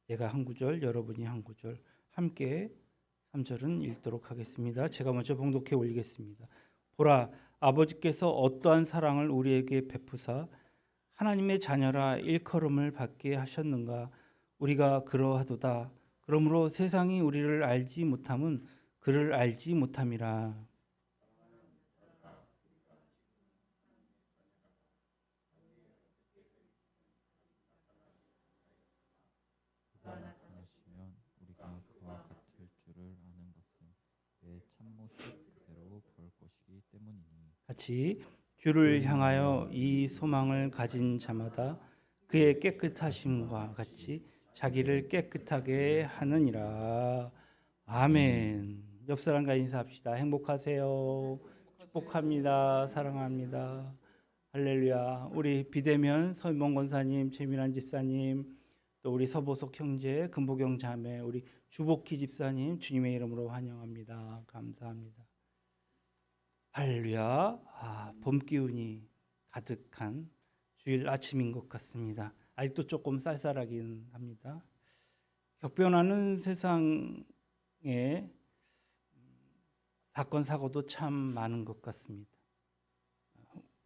제가 한 구절, 여러분이 한 구절 함께 3절은 읽도록 하겠습니다. 제가 먼저 봉독해 올리겠습니다. 보라, 아버지께서 어떠한 사랑을 우리에게 베푸사 하나님의 자녀라 일컬음을 받게 하셨는가. 우리가 그러하도다. 그러므로 세상이 우리를 알지 못함은 그를 알지 못함이라. 그가 나타나시면 우리가 그와 같을 줄을 아는 것은 그의 참모습 그대로 볼 것이기 때문이니. 같이 주를 향하여 이 소망을 가진 자마다 그의 깨끗하심과 같이 자기를 깨끗하게 하느니라. 아멘. 옆 사람과 인사합시다. 행복하세요. 축복합니다. 사랑합니다. 할렐루야. 우리 비대면 서인봉 권사님, 최민환 집사님, 또 우리 서보석 형제, 금보경 자매, 우리 주복희 집사님 주님의 이름으로 환영합니다. 감사합니다. 할렐루야. 봄 기운이 가득한 주일 아침인 것 같습니다. 아직도 조금 쌀쌀하긴 합니다. 격변하는 세상에 사건 사고도 참 많은 것 같습니다.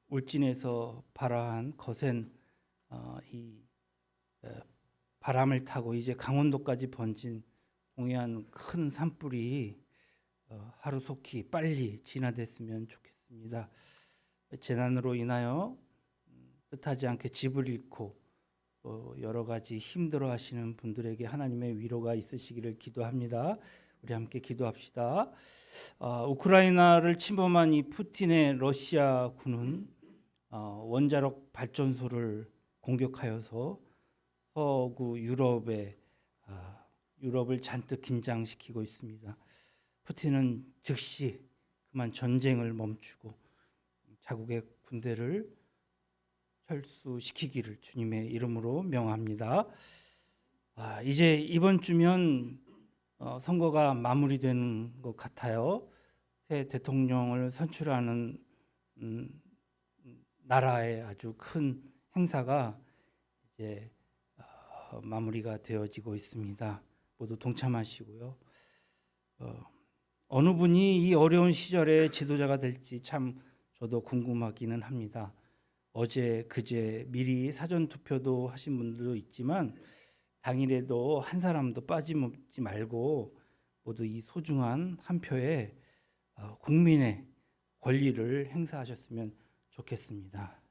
울진에서 발화한 거센 이 바람을 타고 이제 강원도까지 번진 동해안 큰 산불이 하루속히 빨리 진화됐으면 좋겠습니다. 재난으로 인하여 뜻하지 않게 집을 잃고 또 여러 가지 힘들어하시는 분들에게 하나님의 위로가 있으시기를 기도합니다. 우리 함께 기도합시다. 우크라이나를 침범한 이 푸틴의 러시아 군은 원자력 발전소를 공격하여서 서구 유럽을 잔뜩 긴장시키고 있습니다. 푸틴은 즉시 그만 전쟁을 멈추고 자국의 군대를 철수시키기를 주님의 이름으로 명합니다. 이제 이번 주면 선거가 마무리되는 것 같아요. 새 대통령을 선출하는 나라의 아주 큰 행사가 이제 마무리가 되어지고 있습니다. 모두 동참하시고요. 어느 분이 이 어려운 시절에 지도자가 될지 참 저도 궁금하기는 합니다. 어제 그제 미리 사전 투표도 하신 분들도 있지만 당일에도 한 사람도 빠짐없지 말고 모두 이 소중한 한 표에 국민의 권리를 행사하셨으면 좋겠습니다.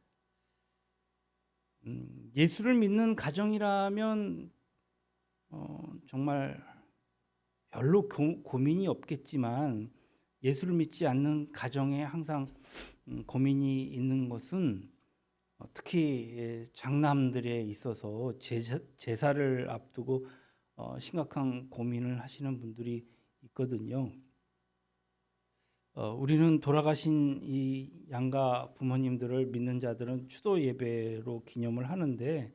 예수를 믿는 가정이라면 정말 별로 고민이 없겠지만 예수를 믿지 않는 가정에 항상 고민이 있는 것은 특히 장남들에 있어서 제사를 앞두고 심각한 고민을 하시는 분들이 있거든요. 우리는 돌아가신 이 양가 부모님들을 믿는 자들은 추도 예배로 기념을 하는데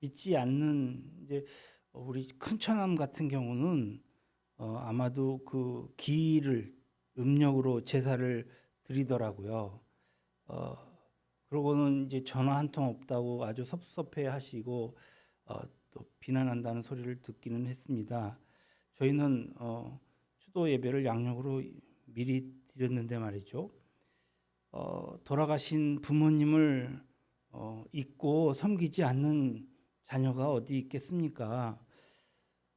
믿지 않는 이제 우리 큰처남 같은 경우는 아마도 그 기를 음력으로 제사를 드리더라고요. 그러고는 이제 전화 한 통 없다고 아주 섭섭해하시고 또 비난한다는 소리를 듣기는 했습니다. 저희는 추도 예배를 양력으로 미리 드렸는데 말이죠. 돌아가신 부모님을 잊고 섬기지 않는 자녀가 어디 있겠습니까?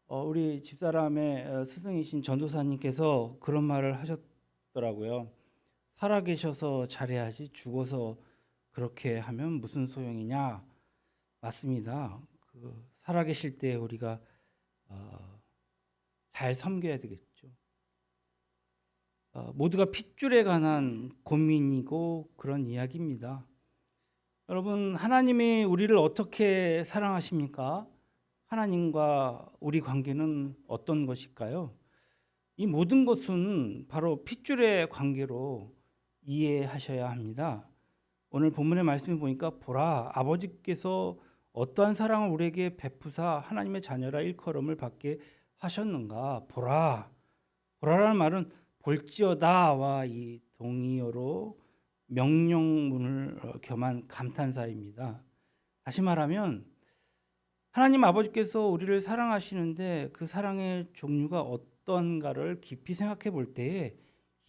우리 집사람의 스승이신 전도사님께서 그런 말을 하셨더라고요. 살아계셔서 잘해야지 죽어서 그렇게 하면 무슨 소용이냐? 맞습니다. 살아계실 때 우리가 잘 섬겨야 되겠죠. 모두가 핏줄에 관한 고민이고 그런 이야기입니다. 여러분, 하나님이 우리를 어떻게 사랑하십니까? 하나님과 우리 관계는 어떤 것일까요? 이 모든 것은 바로 핏줄의 관계로 이해하셔야 합니다. 오늘 본문의 말씀을 보니까 보라, 아버지께서 어떠한 사랑을 우리에게 베푸사 하나님의 자녀라 일컬음을 받게 하셨는가. 보라라는 말은 볼지어다와 이 동의어로 명령문을 겸한 감탄사입니다. 다시 말하면 하나님 아버지께서 우리를 사랑하시는데 그 사랑의 종류가 어떤가를 깊이 생각해 볼 때에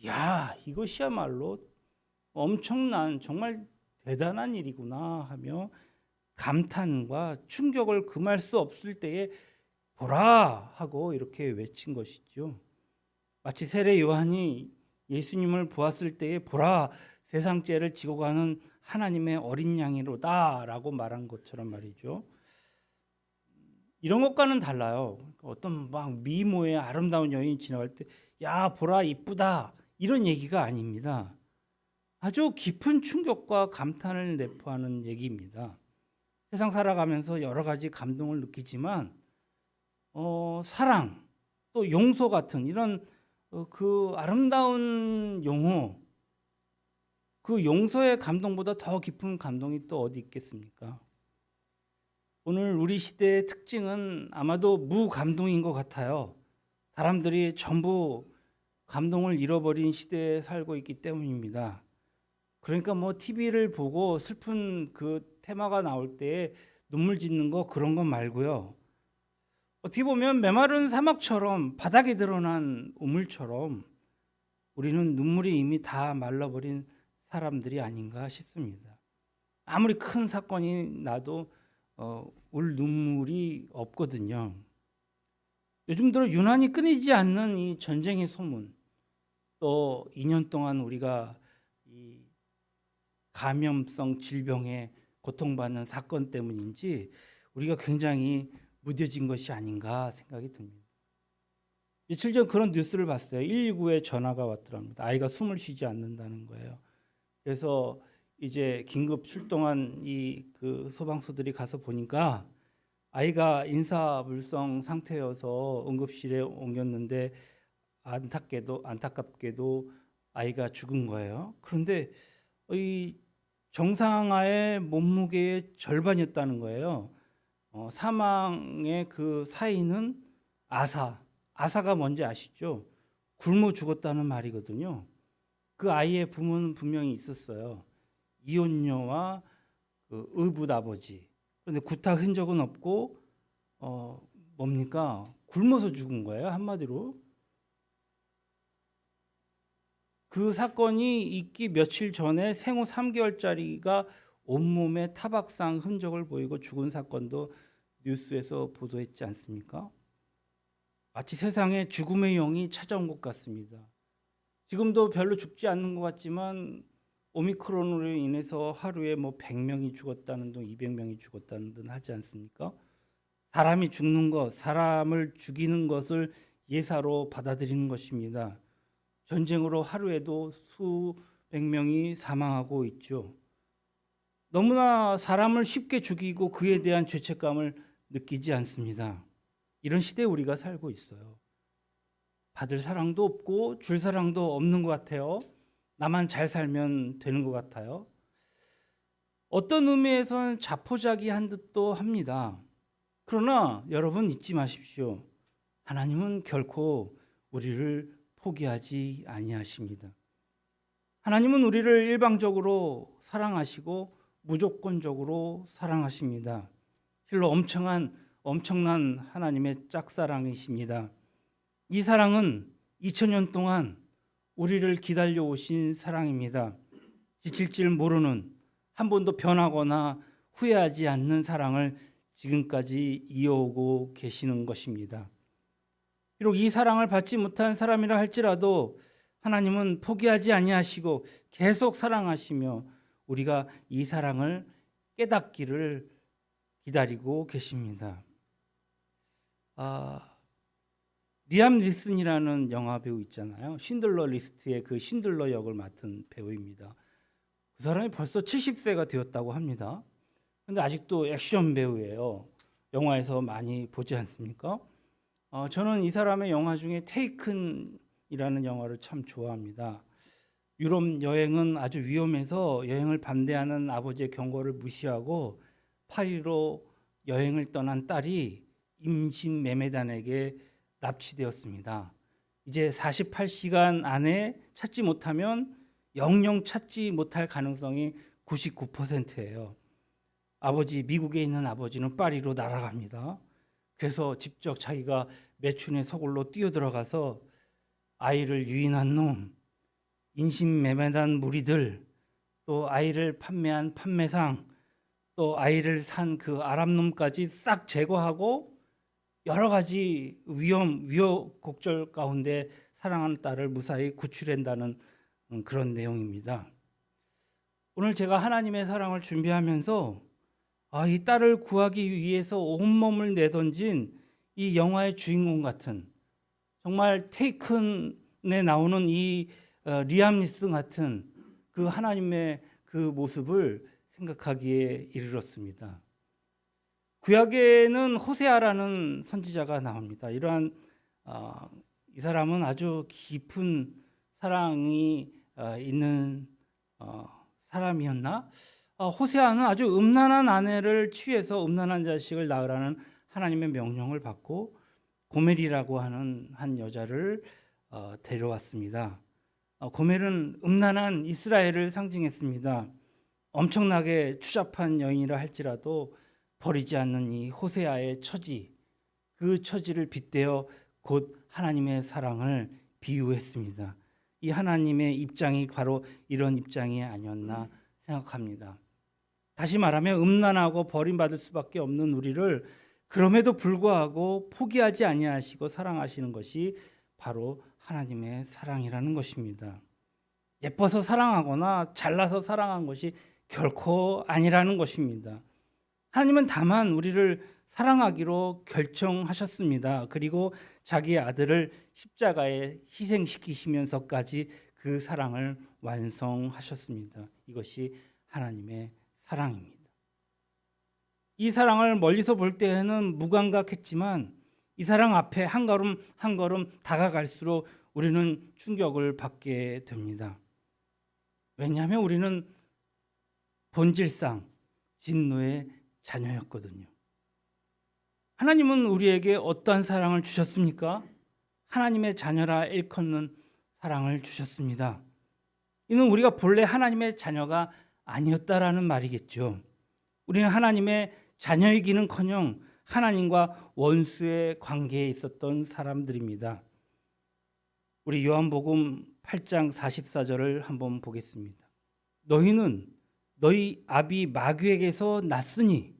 야, 이것이야말로 엄청난 정말 대단한 일이구나 하며 감탄과 충격을 금할 수 없을 때에 보라 하고 이렇게 외친 것이죠. 마치 세례 요한이 예수님을 보았을 때에 보라 세상 죄를 지고 가는 하나님의 어린 양이로다라고 말한 것처럼 말이죠. 이런 것과는 달라요. 어떤 막 미모의 아름다운 여인이 지나갈 때 야 보라 이쁘다 이런 얘기가 아닙니다. 아주 깊은 충격과 감탄을 내포하는 얘기입니다. 세상 살아가면서 여러 가지 감동을 느끼지만 사랑 또 용서 같은 이런 그 아름다운 용어, 그 용서의 감동보다 더 깊은 감동이 또 어디 있겠습니까? 오늘 우리 시대의 특징은 아마도 무감동인 것 같아요. 사람들이 전부 감동을 잃어버린 시대에 살고 있기 때문입니다. 그러니까 뭐 TV를 보고 슬픈 그 테마가 나올 때 눈물 짓는 거 그런 건 말고요. 어떻게 보면 메마른 사막처럼 바닥에 드러난 우물처럼 우리는 눈물이 이미 다 말라버린 사람들이 아닌가 싶습니다. 아무리 큰 사건이 나도 울 눈물이 없거든요. 요즘 들어 유난히 끊이지 않는 이 전쟁의 소문, 또 2년 동안 우리가 이 감염성 질병에 고통받는 사건 때문인지 우리가 굉장히 무뎌진 것이 아닌가 생각이 듭니다. 며칠 전 그런 뉴스를 봤어요. 119에 전화가 왔더랍니다. 아이가 숨을 쉬지 않는다는 거예요. 그래서 이제 긴급 출동한 그 소방서들이 가서 보니까 아이가 인사불성 상태여서 응급실에 옮겼는데 안타깝게도 아이가 죽은 거예요. 그런데 이 정상화의 몸무게의 절반이었다는 거예요. 사망의 그 사인은 아사가 뭔지 아시죠? 굶어 죽었다는 말이거든요. 그 아이의 부모는 분명히 있었어요. 이혼녀와 그 의붓 아버지. 그런데 구타 흔적은 없고 뭡니까? 굶어서 죽은 거예요. 한마디로. 그 사건이 있기 며칠 전에 생후 3개월짜리가 온몸에 타박상 흔적을 보이고 죽은 사건도 뉴스에서 보도했지 않습니까? 마치 세상에 죽음의 영이 찾아온 것 같습니다. 지금도 별로 죽지 않는 것 같지만 오미크론으로 인해서 하루에 뭐 100명이 죽었다는 둥 200명이 죽었다는 둥 하지 않습니까? 사람이 죽는 것, 사람을 죽이는 것을 예사로 받아들이는 것입니다. 전쟁으로 하루에도 수백 명이 사망하고 있죠. 너무나 사람을 쉽게 죽이고 그에 대한 죄책감을 느끼지 않습니다. 이런 시대에 우리가 살고 있어요. 받을 사랑도 없고 줄 사랑도 없는 것 같아요. 나만 잘 살면 되는 것 같아요. 어떤 의미에서는 자포자기한 듯도 합니다. 그러나 여러분 잊지 마십시오. 하나님은 결코 우리를 포기하지 아니하십니다. 하나님은 우리를 일방적으로 사랑하시고 무조건적으로 사랑하십니다. 실로 엄청난 하나님의 짝사랑이십니다. 이 사랑은 2000년 동안 우리를 기다려 오신 사랑입니다. 지칠 줄 모르는, 한 번도 변하거나 후회하지 않는 사랑을 지금까지 이어오고 계시는 것입니다. 비록 이 사랑을 받지 못한 사람이라 할지라도 하나님은 포기하지 아니하시고 계속 사랑하시며 우리가 이 사랑을 깨닫기를 기다리고 계십니다. 리암 니슨이라는 영화 배우 있잖아요. 신들러 리스트의 그 신들러 역을 맡은 배우입니다. 그 사람이 벌써 70세가 되었다고 합니다. 그런데 아직도 액션 배우예요. 영화에서 많이 보지 않습니까? 저는 이 사람의 영화 중에 테이큰이라는 영화를 참 좋아합니다. 유럽 여행은 아주 위험해서 여행을 반대하는 아버지의 경고를 무시하고 파리로 여행을 떠난 딸이 임신 매매단에게 납치되었습니다. 이제 48시간 안에 찾지 못하면 영영 찾지 못할 가능성이 99%예요. 미국에 있는 아버지는 파리로 날아갑니다. 그래서 직접 자기가 매춘의 서굴로 뛰어들어가서 아이를 유인한 놈, 인신매매한 무리들, 또 아이를 판매한 판매상, 또 아이를 산 그 아랍놈까지 싹 제거하고 여러 가지 위협곡절 가운데 사랑하는 딸을 무사히 구출한다는 그런 내용입니다. 오늘 제가 하나님의 사랑을 준비하면서 이 딸을 구하기 위해서 온몸을 내던진 이 영화의 주인공 같은, 정말 테이큰에 나오는 이 리암 니슨 같은 그 하나님의 그 모습을 생각하기에 이르렀습니다. 구약에는 호세아라는 선지자가 나옵니다. 이 사람은 아주 깊은 사랑이 있는 사람이었나? 호세아는 아주 음란한 아내를 취해서 음란한 자식을 낳으라는 하나님의 명령을 받고 고멜이라고 하는 한 여자를 데려왔습니다. 고멜은 음란한 이스라엘을 상징했습니다. 엄청나게 추잡한 여인이라 할지라도 버리지 않는 이 호세아의 처지, 그 처지를 빗대어 곧 하나님의 사랑을 비유했습니다. 이 하나님의 입장이 바로 이런 입장이 아니었나 생각합니다. 다시 말하면 음란하고 버림받을 수밖에 없는 우리를 그럼에도 불구하고 포기하지 아니하시고 사랑하시는 것이 바로 하나님의 사랑이라는 것입니다. 예뻐서 사랑하거나 잘나서 사랑한 것이 결코 아니라는 것입니다. 하나님은 다만 우리를 사랑하기로 결정하셨습니다. 그리고 자기 아들을 십자가에 희생시키시면서까지 그 사랑을 완성하셨습니다. 이것이 하나님의 사랑입니다. 이 사랑을 멀리서 볼 때에는 무감각했지만 이 사랑 앞에 한 걸음 한 걸음 다가갈수록 우리는 충격을 받게 됩니다. 왜냐하면 우리는 본질상 진노의 자녀였거든요. 하나님은 우리에게 어떠한 사랑을 주셨습니까? 하나님의 자녀라 일컫는 사랑을 주셨습니다. 이는 우리가 본래 하나님의 자녀가 아니었다라는 말이겠죠. 우리는 하나님의 자녀이기는커녕 하나님과 원수의 관계에 있었던 사람들입니다. 우리 요한복음 8장 44절을 한번 보겠습니다. 너희는 너희 아비 마귀에게서 났으니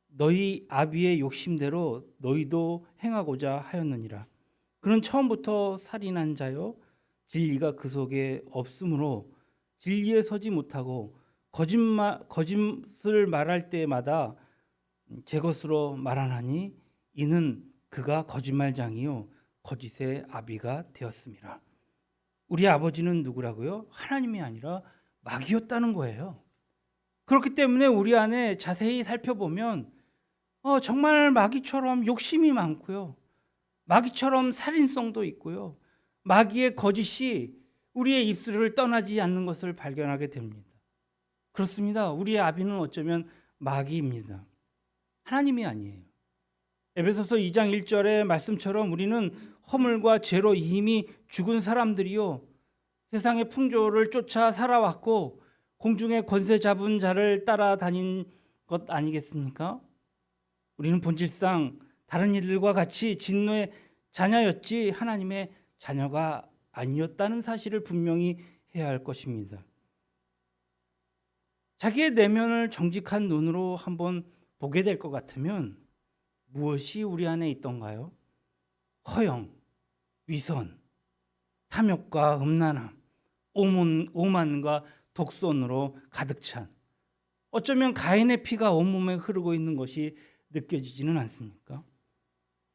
너희 아비의 욕심대로 너희도 행하고자 하였느니라. 그는 처음부터 살인한 자요 진리가 그 속에 없으므로 진리에 서지 못하고 거짓을 말할 때마다 제 것으로 말하나니 이는 그가 거짓말장이요 거짓의 아비가 되었습니다. 우리 아버지는 누구라고요? 하나님이 아니라 마귀였다는 거예요. 그렇기 때문에 우리 안에 자세히 살펴보면 정말 마귀처럼 욕심이 많고요. 마귀처럼 살인성도 있고요. 마귀의 거짓이 우리의 입술을 떠나지 않는 것을 발견하게 됩니다. 그렇습니다. 우리의 아비는 어쩌면 마귀입니다. 하나님이 아니에요. 에베소서 2장 1절의 말씀처럼 우리는 허물과 죄로 이미 죽은 사람들이요 세상의 풍조를 쫓아 살아왔고 공중의 권세 잡은 자를 따라다닌 것 아니겠습니까? 우리는 본질상 다른 이들과 같이 진노의 자녀였지 하나님의 자녀가 아니었다는 사실을 분명히 해야 할 것입니다. 자기의 내면을 정직한 눈으로 한번 보게 될 것 같으면 무엇이 우리 안에 있던가요? 허영, 위선, 탐욕과 음란함, 오만과 독선으로 가득 찬, 어쩌면 가인의 피가 온몸에 흐르고 있는 것이 느껴지지는 않습니까?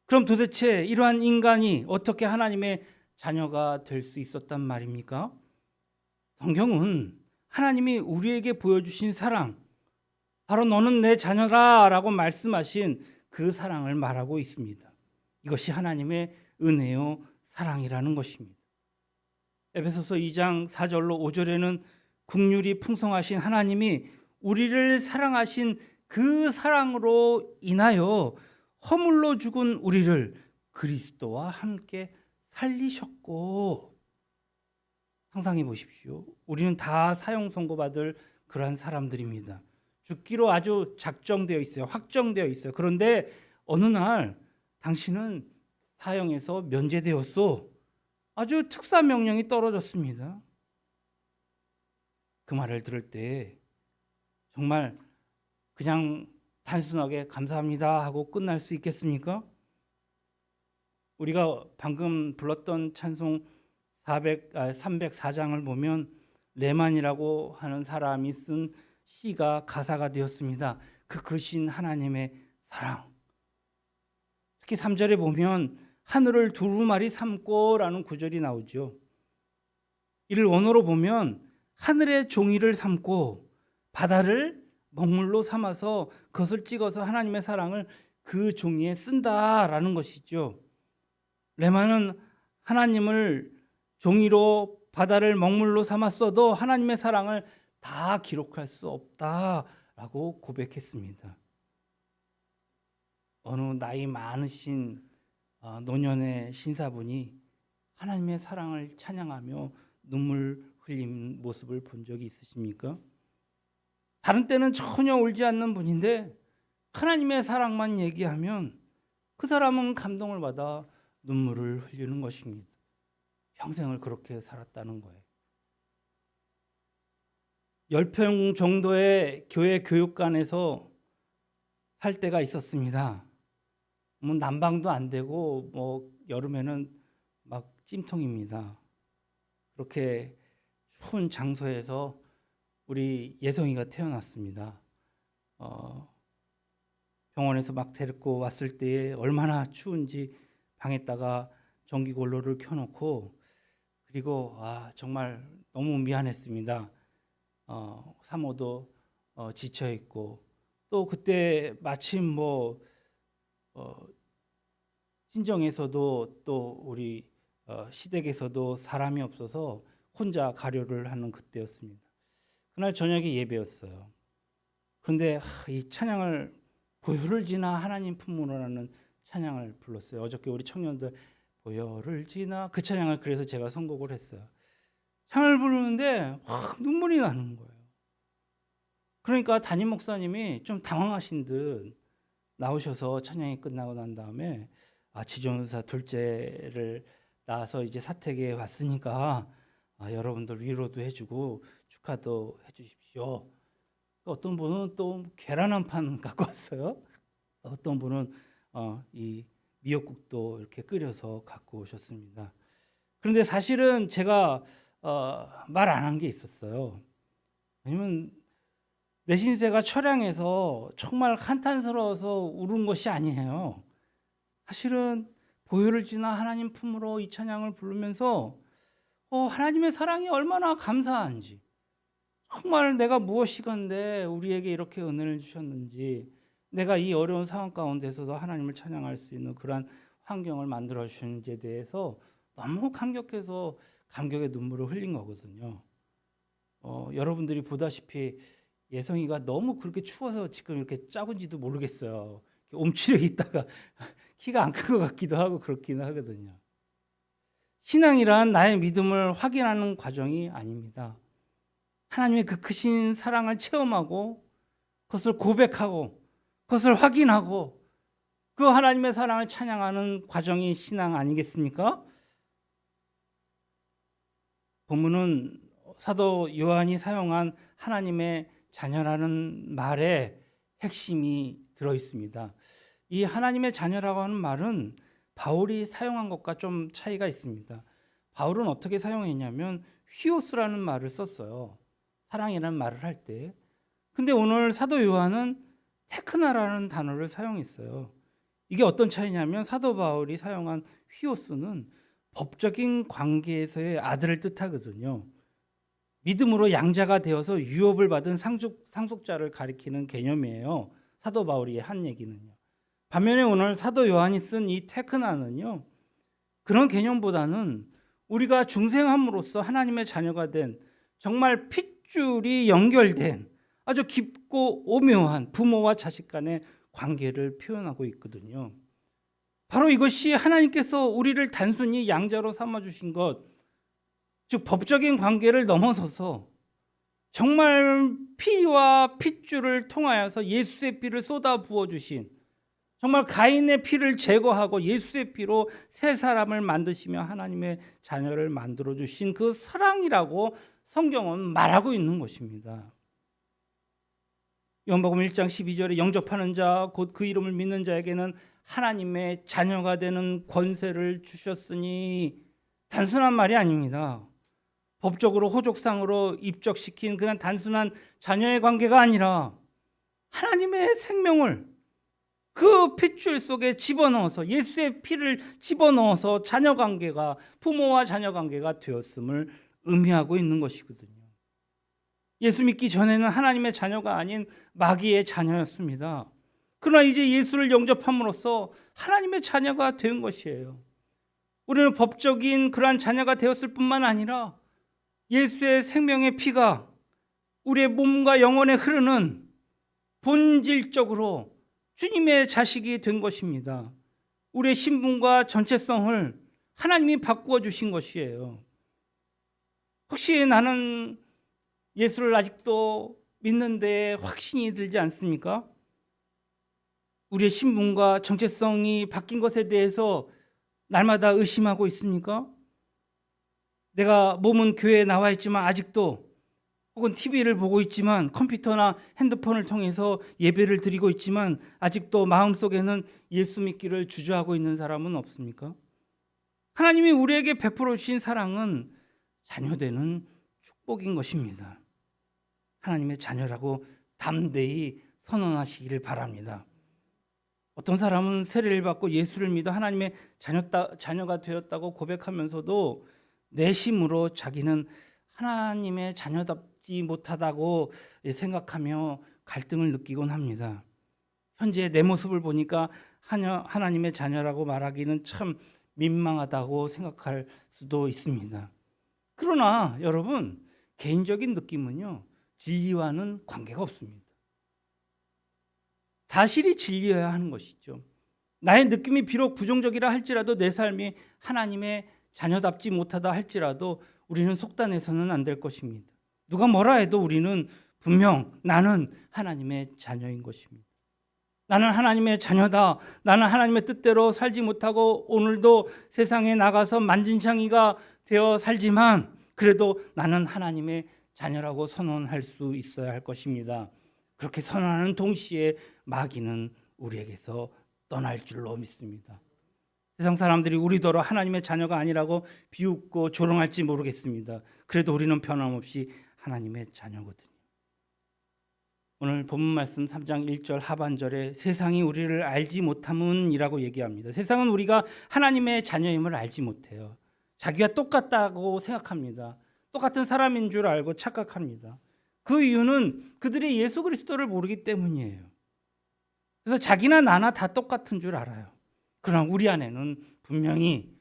그럼 도대체 이러한 인간이 어떻게 하나님의 자녀가 될 수 있었단 말입니까? 성경은 하나님이 우리에게 보여주신 사랑, 바로 너는 내 자녀라 라고 말씀하신 그 사랑을 말하고 있습니다. 이것이 하나님의 은혜요 사랑이라는 것입니다. 에베소서 2장 4절로 5절에는 긍휼이 풍성하신 하나님이 우리를 사랑하신 그 사랑으로 인하여 허물로 죽은 우리를 그리스도와 함께 살리셨고, 상상해 보십시오. 우리는 다 사형 선고받을 그러한 사람들입니다. 죽기로 아주 작정되어 있어요. 확정되어 있어요. 그런데 어느 날 당신은 사형에서 면제되었소. 아주 특사 명령이 떨어졌습니다. 그 말을 들을 때 정말 그냥 단순하게 감사합니다 하고 끝날 수 있겠습니까? 우리가 방금 불렀던 찬송 304장을 보면 레만이라고 하는 사람이 쓴 시가 가사가 되었습니다. 그 크신 하나님의 사랑. 특히 3절에 보면 하늘을 두루마리 삼고라는 구절이 나오죠. 이를 원어로 보면 하늘의 종이를 삼고 바다를 먹물로 삼아서 그것을 찍어서 하나님의 사랑을 그 종이에 쓴다라는 것이죠. 레만은 하나님을 종이로 바다를 먹물로 삼았어도 하나님의 사랑을 다 기록할 수 없다라고 고백했습니다. 어느 나이 많으신 노년의 신사분이 하나님의 사랑을 찬양하며 눈물 흘린 모습을 본 적이 있으십니까? 다른 때는 전혀 울지 않는 분인데 하나님의 사랑만 얘기하면 그 사람은 감동을 받아 눈물을 흘리는 것입니다. 평생을 그렇게 살았다는 거예요. 10평 정도의 교회 교육관에서 살 때가 있었습니다. 뭐 난방도 안 되고 뭐 여름에는 막 찜통입니다. 그렇게 추운 장소에서 우리 예성이가 태어났습니다. 병원에서 막 데리고 왔을 때에 얼마나 추운지 방에다가 전기난로를 켜놓고 그리고 정말 너무 미안했습니다. 사모도 지쳐 있고 또 그때 마침 친정에서도 또 우리 시댁에서도 사람이 없어서 혼자 가료를 하는 그때였습니다. 그날 저녁에 예배였어요. 그런데 이 찬양을 보혈을 지나 하나님 품으로라는 찬양을 불렀어요. 어저께 우리 청년들 보혈을 지나 그 찬양을 그래서 제가 선곡을 했어요. 찬양을 부르는데 눈물이 나는 거예요. 그러니까 담임 목사님이 좀 당황하신 듯 나오셔서 찬양이 끝나고 난 다음에 지존사 둘째를 낳아서 이제 사택에 왔으니까 여러분들 위로도 해주고 축하도 해주십시오. 어떤 분은 또 계란 한 판 갖고 왔어요. 어떤 분은 이 미역국도 이렇게 끓여서 갖고 오셨습니다. 그런데 사실은 제가 말 안 한 게 있었어요. 왜냐면 내 신세가 처량해서 정말 한탄스러워서 울은 것이 아니에요. 사실은 보혈을 지나 하나님 품으로 이 찬양을 부르면서 하나님의 사랑이 얼마나 감사한지, 정말 내가 무엇이건데 우리에게 이렇게 은혜를 주셨는지, 내가 이 어려운 상황 가운데서도 하나님을 찬양할 수 있는 그러한 환경을 만들어 주시는지에 대해서 너무 감격해서 감격의 눈물을 흘린 거거든요. 여러분들이 보다시피 예성이가 너무 그렇게 추워서 지금 이렇게 작은지도 모르겠어요. 옴츠려 있다가 키가 안 큰 것 같기도 하고 그렇기는 하거든요. 신앙이란 나의 믿음을 확인하는 과정이 아닙니다. 하나님의 그 크신 사랑을 체험하고 그것을 고백하고 그것을 확인하고 그 하나님의 사랑을 찬양하는 과정이 신앙 아니겠습니까? 본문은 사도 요한이 사용한 하나님의 자녀라는 말에 핵심이 들어 있습니다. 이 하나님의 자녀라고 하는 말은 바울이 사용한 것과 좀 차이가 있습니다. 바울은 어떻게 사용했냐면 휘오스라는 말을 썼어요. 사랑이라는 말을 할 때. 근데 오늘 사도 요한은 테크나라는 단어를 사용했어요. 이게 어떤 차이냐면 사도 바울이 사용한 휘오스는 법적인 관계에서의 아들을 뜻하거든요. 믿음으로 양자가 되어서 유업을 받은 상속자를 가리키는 개념이에요. 사도 바울이 한 얘기는요. 반면에 오늘 사도 요한이 쓴 이 테크나는요, 그런 개념보다는 우리가 중생함으로써 하나님의 자녀가 된 정말 핏줄이 연결된 아주 깊고 오묘한 부모와 자식 간의 관계를 표현하고 있거든요. 바로 이것이 하나님께서 우리를 단순히 양자로 삼아주신 것, 즉 법적인 관계를 넘어서서 정말 피와 핏줄을 통하여서 예수의 피를 쏟아 부어 주신, 정말 가인의 피를 제거하고 예수의 피로 새 사람을 만드시며 하나님의 자녀를 만들어 주신 그 사랑이라고 성경은 말하고 있는 것입니다. 요한복음 1장 12절에 영접하는 자 곧 그 이름을 믿는 자에게는 하나님의 자녀가 되는 권세를 주셨으니, 단순한 말이 아닙니다. 법적으로 호족상으로 입적시킨 그냥 단순한 자녀의 관계가 아니라 하나님의 생명을 그 핏줄 속에 집어넣어서, 예수의 피를 집어넣어서 자녀 관계가, 부모와 자녀 관계가 되었음을 의미하고 있는 것이거든요. 예수 믿기 전에는 하나님의 자녀가 아닌 마귀의 자녀였습니다. 그러나 이제 예수를 영접함으로써 하나님의 자녀가 된 것이에요. 우리는 법적인 그러한 자녀가 되었을 뿐만 아니라 예수의 생명의 피가 우리의 몸과 영혼에 흐르는 본질적으로 주님의 자식이 된 것입니다. 우리의 신분과 전체성을 하나님이 바꾸어 주신 것이에요. 혹시 나는 예수를 아직도 믿는데 확신이 들지 않습니까? 우리의 신분과 정체성이 바뀐 것에 대해서 날마다 의심하고 있습니까? 내가 몸은 교회에 나와 있지만 아직도, 혹은 TV를 보고 있지만, 컴퓨터나 핸드폰을 통해서 예배를 드리고 있지만 아직도 마음속에는 예수 믿기를 주저하고 있는 사람은 없습니까? 하나님이 우리에게 베풀어 주신 사랑은 자녀되는 축복인 것입니다. 하나님의 자녀라고 담대히 선언하시기를 바랍니다. 어떤 사람은 세례를 받고 예수를 믿어 하나님의 자녀가 되었다고 고백하면서도 내심으로 자기는 하나님의 자녀답지 못하다고 생각하며 갈등을 느끼곤 합니다. 현재 내 모습을 보니까 하나님의 자녀라고 말하기는 참 민망하다고 생각할 수도 있습니다. 그러나 여러분, 개인적인 느낌은요, 진리와는 관계가 없습니다. 사실이 진리여야 하는 것이죠. 나의 느낌이 비록 부정적이라 할지라도, 내 삶이 하나님의 자녀답지 못하다 할지라도 우리는 속단해서는 안 될 것입니다. 누가 뭐라 해도 우리는 분명 나는 하나님의 자녀인 것입니다. 나는 하나님의 자녀다. 나는 하나님의 뜻대로 살지 못하고 오늘도 세상에 나가서 만진창이가 되어 살지만 그래도 나는 하나님의 자녀라고 선언할 수 있어야 할 것입니다. 그렇게 선언하는 동시에 마귀는 우리에게서 떠날 줄로 믿습니다. 세상 사람들이 우리더러 하나님의 자녀가 아니라고 비웃고 조롱할지 모르겠습니다. 그래도 우리는 변함없이 하나님의 자녀거든요. 오늘 본문 말씀 3장 1절 하반절에 세상이 우리를 알지 못함은이라고 얘기합니다. 세상은 우리가 하나님의 자녀임을 알지 못해요. 자기와 똑같다고 생각합니다. 똑같은 사람인 줄 알고 착각합니다. 그 이유는 그들이 예수 그리스도를 모르기 때문이에요. 그래서 자기나 나나 다 똑같은 줄 알아요. 그러나 우리 안에는 분명히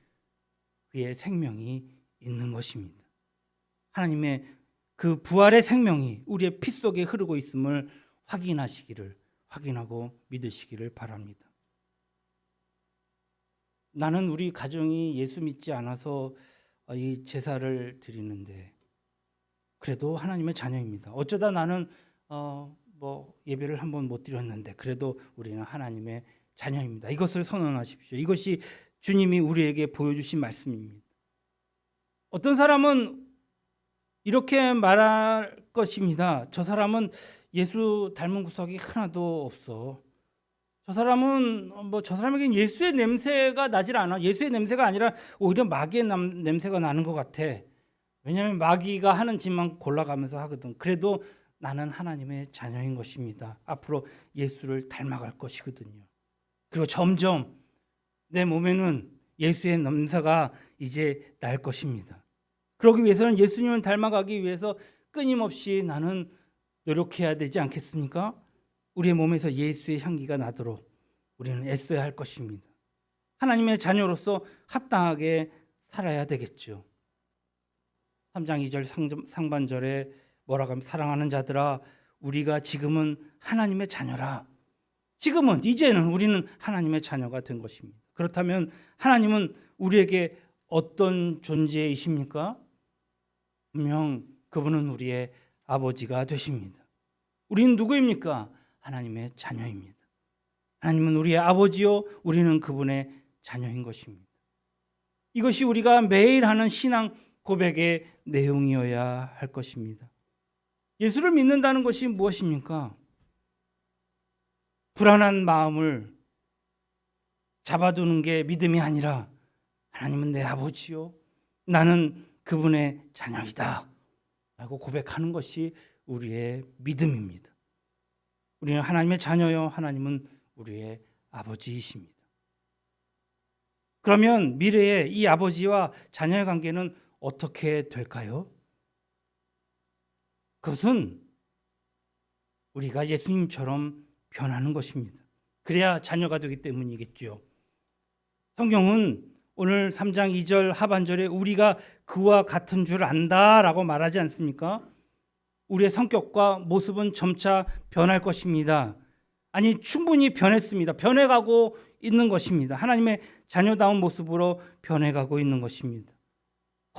그의 생명이 있는 것입니다. 하나님의 그 부활의 생명이 우리의 피 속에 흐르고 있음을 확인하고 믿으시기를 바랍니다. 나는 우리 가정이 예수 믿지 않아서 이 제사를 드리는데 그래도 하나님의 자녀입니다. 어쩌다 나는 예배를 한번 못 드렸는데 그래도 우리는 하나님의 자녀입니다. 이것을 선언하십시오. 이것이 주님이 우리에게 보여주신 말씀입니다. 어떤 사람은 이렇게 말할 것입니다. 저 사람은 예수 닮은 구석이 하나도 없어. 저 사람에겐 예수의 냄새가 나질 않아. 예수의 냄새가 아니라 오히려 마귀의 냄새가 나는 것 같아. 왜냐하면 마귀가 하는 짓만 골라가면서 하거든. 그래도 나는 하나님의 자녀인 것입니다. 앞으로 예수를 닮아갈 것이거든요. 그리고 점점 내 몸에는 예수의 냄새가 이제 날 것입니다. 그러기 위해서는 예수님을 닮아가기 위해서 끊임없이 나는 노력해야 되지 않겠습니까? 우리의 몸에서 예수의 향기가 나도록 우리는 애써야 할 것입니다. 하나님의 자녀로서 합당하게 살아야 되겠죠. 3장 2절 상반절에 뭐라고 하면 사랑하는 자들아 우리가 지금은 하나님의 자녀라. 이제는 우리는 하나님의 자녀가 된 것입니다. 그렇다면 하나님은 우리에게 어떤 존재이십니까? 분명 그분은 우리의 아버지가 되십니다. 우리는 누구입니까? 하나님의 자녀입니다. 하나님은 우리의 아버지요, 우리는 그분의 자녀인 것입니다. 이것이 우리가 매일 하는 신앙 고백의 내용이어야 할 것입니다. 예수를 믿는다는 것이 무엇입니까? 불안한 마음을 잡아두는 게 믿음이 아니라 하나님은 내 아버지요, 나는 그분의 자녀이다 라고 고백하는 것이 우리의 믿음입니다. 우리는 하나님의 자녀요, 하나님은 우리의 아버지이십니다. 그러면 미래에 이 아버지와 자녀의 관계는 어떻게 될까요? 그것은 우리가 예수님처럼 변하는 것입니다. 그래야 자녀가 되기 때문이겠죠. 성경은 오늘 3장 2절 하반절에 우리가 그와 같은 줄 안다라고 말하지 않습니까? 우리의 성격과 모습은 점차 변할 것입니다. 아니, 충분히 변했습니다. 변해가고 있는 것입니다. 하나님의 자녀다운 모습으로 변해가고 있는 것입니다.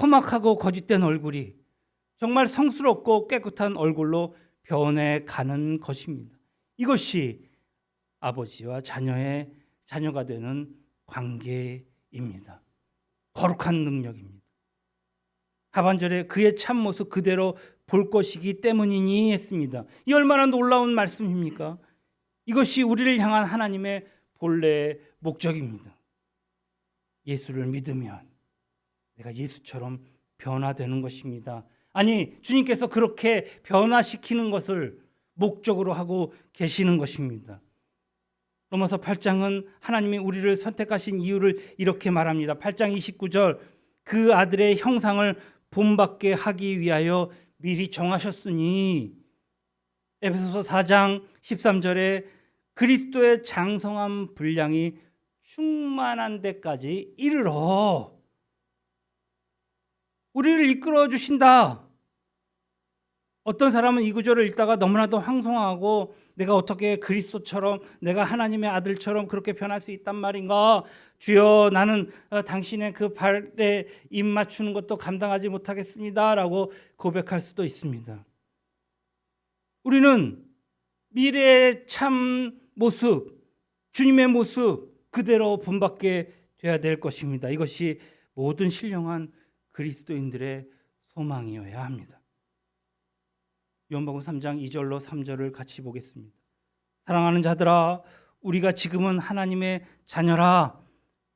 험악하고 거짓된 얼굴이 정말 성스럽고 깨끗한 얼굴로 변해가는 것입니다. 이것이 아버지와 자녀가 되는 관계입니다. 거룩한 능력입니다. 하반절에 그의 참모습 그대로 볼 것이기 때문이니 했습니다. 이 얼마나 놀라운 말씀입니까? 이것이 우리를 향한 하나님의 본래 목적입니다. 예수를 믿으면 내가 예수처럼 변화되는 것입니다. 아니, 주님께서 그렇게 변화시키는 것을 목적으로 하고 계시는 것입니다. 로마서 8장은 하나님이 우리를 선택하신 이유를 이렇게 말합니다. 8장 29절, 그 아들의 형상을 본받게 하기 위하여 미리 정하셨으니, 에베소서 4장 13절에 그리스도의 장성한 분량이 충만한 데까지 이르러 우리를 이끌어 주신다. 어떤 사람은 이 구절을 읽다가 너무나도 황송하고 내가 어떻게 그리스도처럼, 내가 하나님의 아들처럼 그렇게 변할 수 있단 말인가? 주여, 나는 당신의 그 발에 입 맞추는 것도 감당하지 못하겠습니다 라고 고백할 수도 있습니다. 우리는 미래의 참 모습, 주님의 모습 그대로 본받게 돼야 될 것입니다. 이것이 모든 신령한 그리스도인들의 소망이어야 합니다. 요한복음 3장 2절로 3절을 같이 보겠습니다. 사랑하는 자들아, 우리가 지금은 하나님의 자녀라.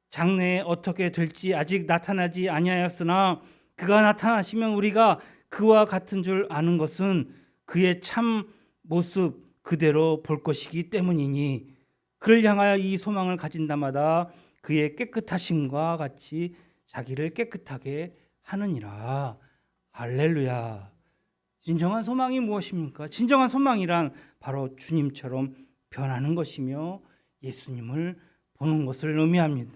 장래에 어떻게 될지 아직 나타나지 아니하였으나 그가 나타나시면 우리가 그와 같은 줄 아는 것은 그의 참 모습 그대로 볼 것이기 때문이니, 그를 향하여 이 소망을 가진 자마다 그의 깨끗하심과 같이 자기를 깨끗하게 하느니라. 할렐루야. 진정한 소망이 무엇입니까? 진정한 소망이란 바로 주님처럼 변하는 것이며 예수님을 보는 것을 의미합니다.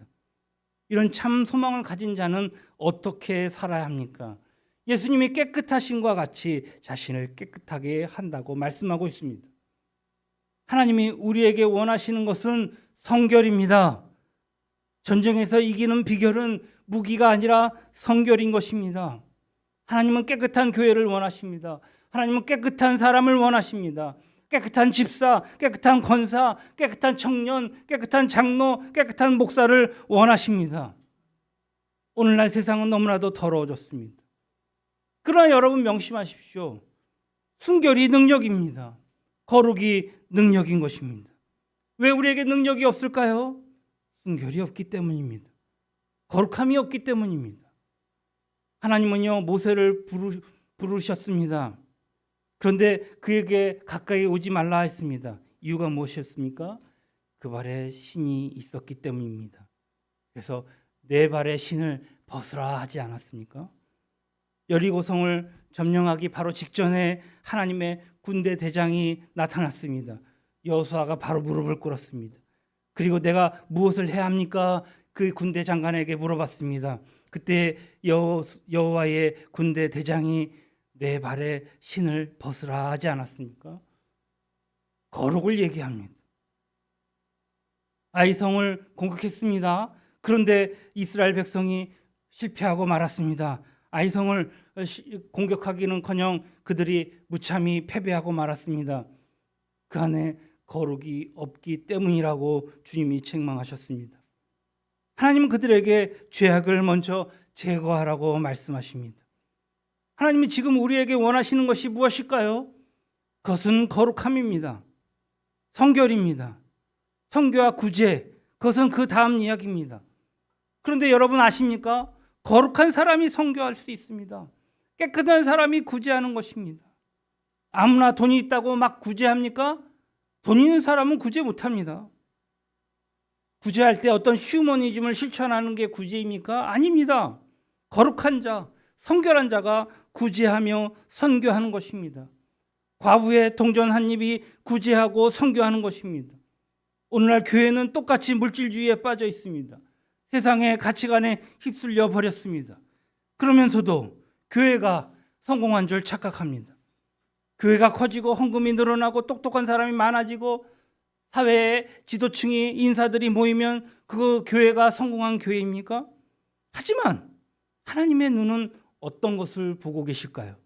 이런 참 소망을 가진 자는 어떻게 살아야 합니까? 예수님이 깨끗하심과 같이 자신을 깨끗하게 한다고 말씀하고 있습니다. 하나님이 우리에게 원하시는 것은 성결입니다. 전쟁에서 이기는 비결은 무기가 아니라 성결인 것입니다. 하나님은 깨끗한 교회를 원하십니다. 하나님은 깨끗한 사람을 원하십니다. 깨끗한 집사, 깨끗한 권사, 깨끗한 청년, 깨끗한 장로, 깨끗한 목사를 원하십니다. 오늘날 세상은 너무나도 더러워졌습니다. 그러나 여러분 명심하십시오. 순결이 능력입니다. 거룩이 능력인 것입니다. 왜 우리에게 능력이 없을까요? 순결이 없기 때문입니다. 거룩함이 없기 때문입니다. 하나님은요, 모세를 부르셨습니다. 그런데 그에게 가까이 오지 말라 했습니다. 이유가 무엇이었습니까? 그 발에 신이 있었기 때문입니다. 그래서 내 발에 신을 벗으라 하지 않았습니까? 여리고성을 점령하기 바로 직전에 하나님의 군대 대장이 나타났습니다. 여호수아가 바로 무릎을 꿇었습니다. 그리고 내가 무엇을 해야 합니까? 그 군대 장관에게 물어봤습니다. 그때 여호와의 군대 대장이 내 발에 신을 벗으라 하지 않았습니까? 거룩을 얘기합니다. 아이성을 공격했습니다. 그런데 이스라엘 백성이 실패하고 말았습니다. 아이성을 공격하기는커녕 그들이 무참히 패배하고 말았습니다. 그 안에 거룩이 없기 때문이라고 주님이 책망하셨습니다. 하나님은 그들에게 죄악을 먼저 제거하라고 말씀하십니다. 하나님이 지금 우리에게 원하시는 것이 무엇일까요? 그것은 거룩함입니다. 성결입니다. 성교와 구제, 그것은 그 다음 이야기입니다. 그런데 여러분 아십니까? 거룩한 사람이 성교할 수 있습니다. 깨끗한 사람이 구제하는 것입니다. 아무나 돈이 있다고 막 구제합니까? 돈 있는 사람은 구제 못합니다. 구제할 때 어떤 휴머니즘을 실천하는 게 구제입니까? 아닙니다. 거룩한 자, 성결한 자가 구제하며 선교하는 것입니다. 과부의 동전 한 입이 구제하고 선교하는 것입니다. 오늘날 교회는 똑같이 물질주의에 빠져 있습니다. 세상의 가치관에 휩쓸려 버렸습니다. 그러면서도 교회가 성공한 줄 착각합니다. 교회가 커지고 헌금이 늘어나고 똑똑한 사람이 많아지고 사회의 지도층이 인사들이 모이면 그 교회가 성공한 교회입니까? 하지만 하나님의 눈은 어떤 것을 보고 계실까요?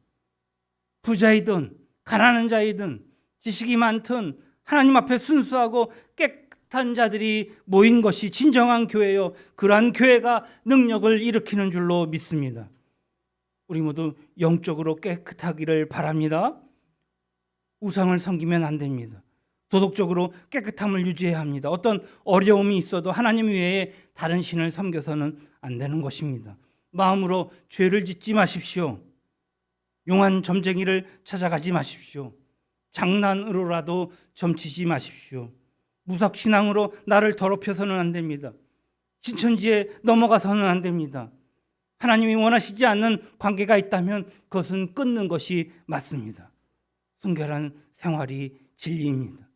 부자이든 가난한 자이든 지식이 많든 하나님 앞에 순수하고 깨끗한 자들이 모인 것이 진정한 교회요, 그러한 교회가 능력을 일으키는 줄로 믿습니다. 우리 모두 영적으로 깨끗하기를 바랍니다. 우상을 섬기면 안 됩니다. 도덕적으로 깨끗함을 유지해야 합니다. 어떤 어려움이 있어도 하나님 외에 다른 신을 섬겨서는 안 되는 것입니다. 마음으로 죄를 짓지 마십시오. 용한 점쟁이를 찾아가지 마십시오. 장난으로라도 점치지 마십시오. 무삭신앙으로 나를 더럽혀서는 안 됩니다. 신천지에 넘어가서는 안 됩니다. 하나님이 원하시지 않는 관계가 있다면 그것은 끊는 것이 맞습니다. 순결한 생활이 진리입니다.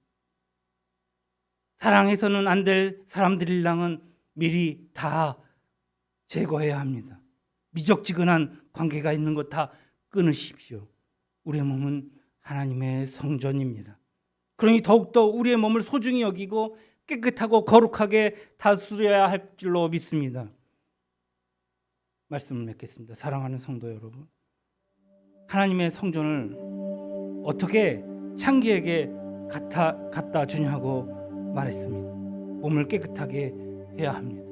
사랑해서는 안 될 사람들이랑은 미리 다 제거해야 합니다. 미적지근한 관계가 있는 것 다 끊으십시오. 우리의 몸은 하나님의 성전입니다. 그러니 더욱더 우리의 몸을 소중히 여기고 깨끗하고 거룩하게 다스려야 할 줄로 믿습니다. 말씀을 맺겠습니다. 사랑하는 성도 여러분, 하나님의 성전을 어떻게 창기에게 갖다 주냐고 말했습니다. 몸을 깨끗하게 해야 합니다.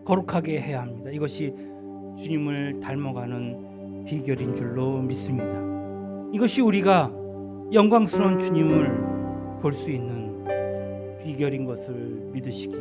거룩하게 해야 합니다. 이것이 주님을 닮아가는 비결인 줄로 믿습니다. 이것이 우리가 영광스러운 주님을 볼 수 있는 비결인 것을 믿으시기